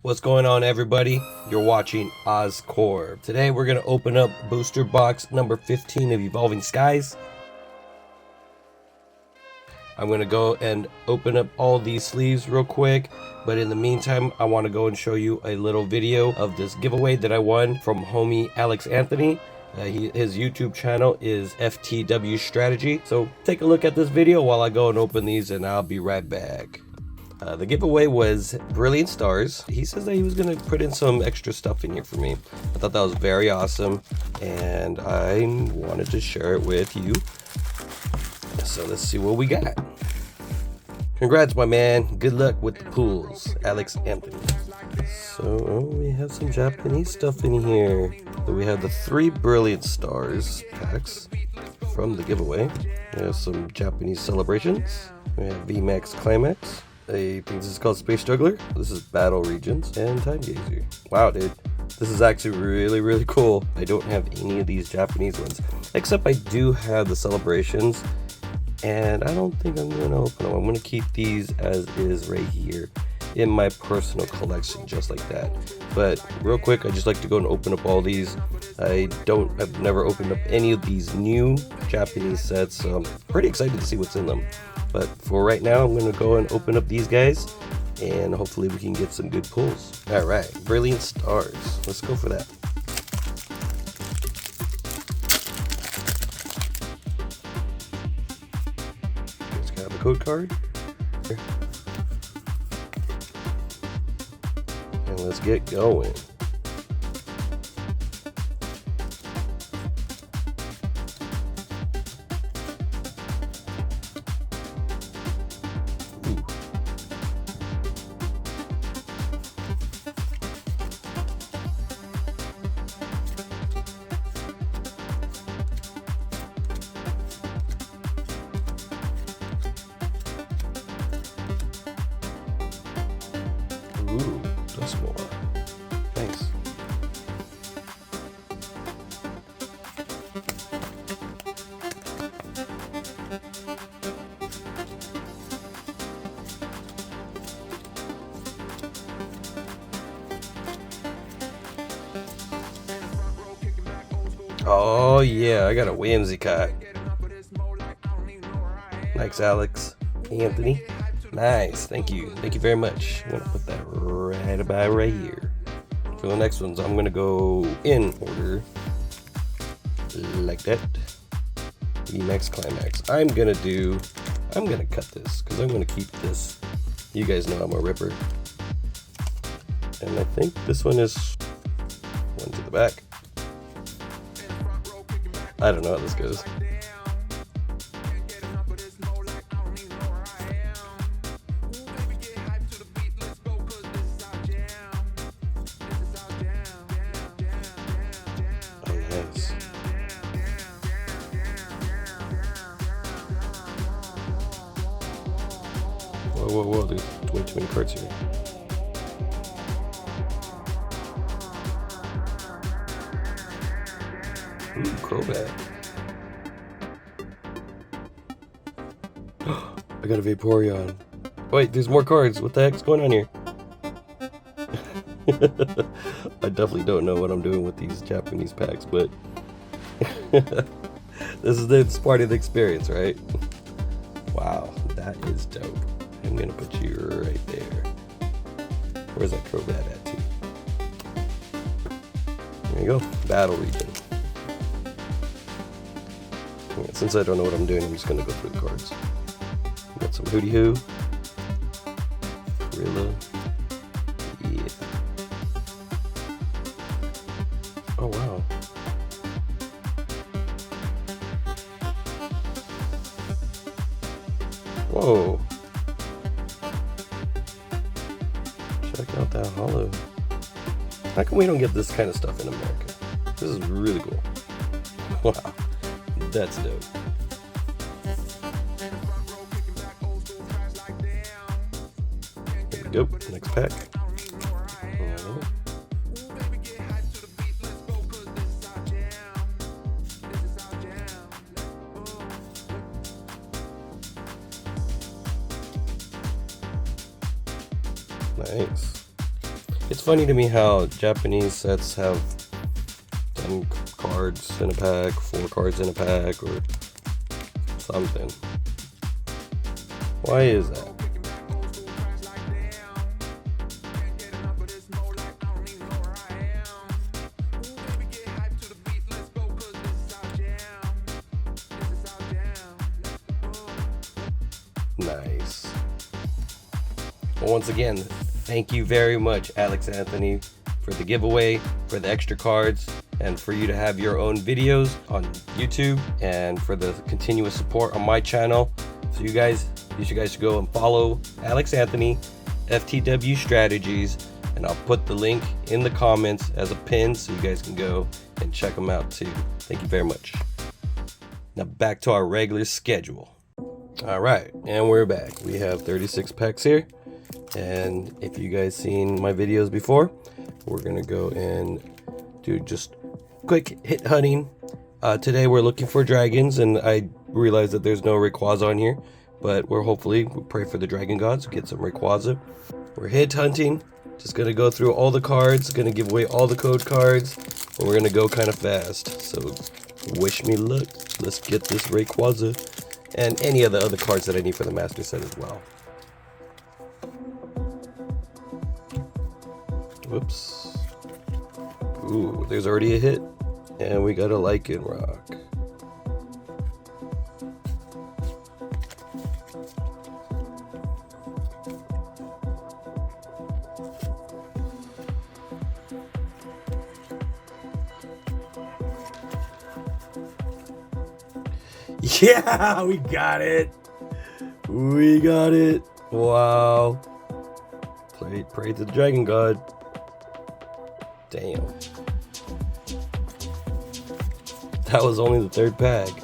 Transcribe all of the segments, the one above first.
What's going on, everybody? You're watching Oscorp. Today we're going to open up booster box number 15 of Evolving Skies. I'm going to go and open up all these sleeves real quick, but in the meantime I want to go and show you a little video of this giveaway that I won from homie Alex Anthony. His YouTube channel is FTW Strategy. So take a look at this video while I go and open these, and I'll be right back. The giveaway was Brilliant Stars. He says that he was going to put in some extra stuff in here for me. I thought that was very awesome, and I wanted to share it with you. So let's see what we got. Congrats, my man. Good luck with the pools, Alex Anthony. So we have some Japanese stuff in here. So we have the 3 Brilliant Stars packs from the giveaway. We have some Japanese celebrations. We have VMAX Climax. I think this is called Space Juggler. This is Battle Regions and Time Gazer. Wow, dude. This is actually really cool. I don't have any of these Japanese ones, except I do have the celebrations, and I don't think I'm going to open them. I'm going to keep these as is right here in my personal collection, just like that. But real quick, I just like to go and open up all these. I've never opened up any of these new Japanese sets, so I'm pretty excited to see what's in them. But for right now, I'm going to go and open up these guys, and hopefully we can get some good pulls. Alright, Brilliant Stars. Let's go for that. Let's grab a code card. And let's get going. Ooh, that's more. Nice. Oh yeah, I got a Whimsicott. Thanks, Alex Anthony. Nice, thank you very much. I'm gonna put that right about right here. For the next ones, I'm gonna go in order like that. VMAX Climax. I'm gonna cut this because I'm gonna keep this. You guys know I'm a ripper, and I think this one is one to the back. I don't know how this goes. Whoa, there's way too many cards here. Ooh, Crobat. I got a Vaporeon. Wait, there's more cards. What the heck's going on here? I definitely don't know what I'm doing with these Japanese packs, but this part of the experience, right? Wow, that is dope. I'm gonna put you right there. Where's that Crobat at too? There you go, Battle Region. Yeah, since I don't know what I'm doing, I'm just gonna go through the cards. Got some Hootie Hoo, Gorilla, yeah. Oh wow. Whoa. Check out that holo. How come we don't get this kind of stuff in America? This is really cool. Wow, that's dope. There we go, next pack. Nice. It's funny to me how Japanese sets have 10 cards in a pack, 4 cards in a pack, or something. Why is that? Nice. Well, once again, thank you very much, Alex Anthony, for the giveaway, for the extra cards, and for you to have your own videos on YouTube, and for the continuous support on my channel. So you guys should go and follow Alex Anthony, FTW Strategies, and I'll put the link in the comments as a pin so you guys can go and check them out too. Thank you very much. Now back to our regular schedule. All right, and we're back. We have 36 packs here, and if you guys seen my videos before, we're gonna go and do just quick hit hunting. Today we're looking for dragons, and I realize that there's no Rayquaza on here, but we'll pray for the dragon gods, get some Rayquaza. We're hit hunting, just gonna go through all the cards, gonna give away all the code cards, and we're gonna go kind of fast. So wish me luck. Let's get this Rayquaza and any of the other cards that I need for the master set as well. Whoops. Ooh, there's already a hit, and we got a Lycanroc. Yeah, we got it. We got it. Wow. Pray to the dragon god. Damn. That was only the 3rd pack.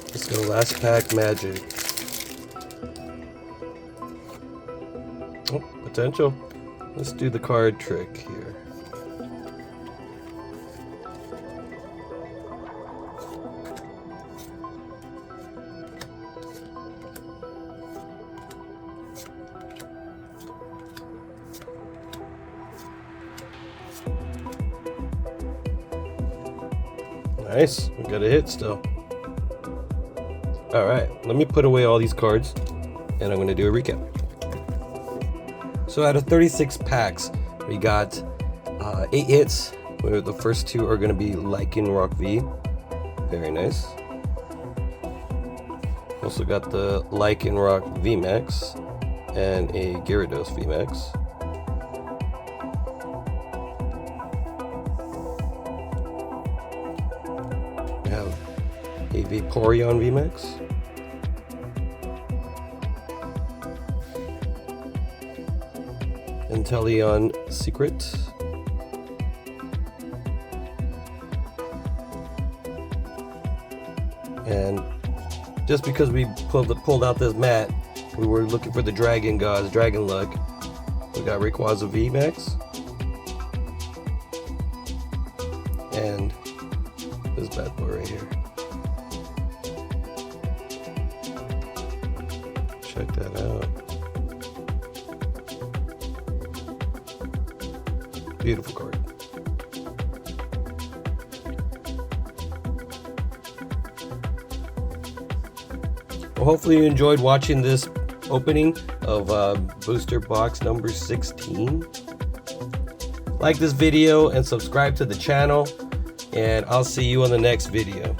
Let's go last pack magic. Oh, potential. Let's do the card trick here. Nice, we got a hit still. Alright, let me put away all these cards and I'm going to do a recap. So out of 36 packs, we got 8 hits. Where the first 2 are going to be Lycanroc V. Very nice. Also got the Lycanroc VMAX and a Gyarados VMAX. We have a Vaporeon VMAX. Inteleon Secret. And just because we pulled out this mat, we were looking for the Dragon Gods, Dragon Luck. We got Rayquaza VMAX. And this bad boy right here. Check that out. Beautiful card. Well, hopefully you enjoyed watching this opening of booster box number 16. Like this video and subscribe to the channel, and I'll see you on the next video.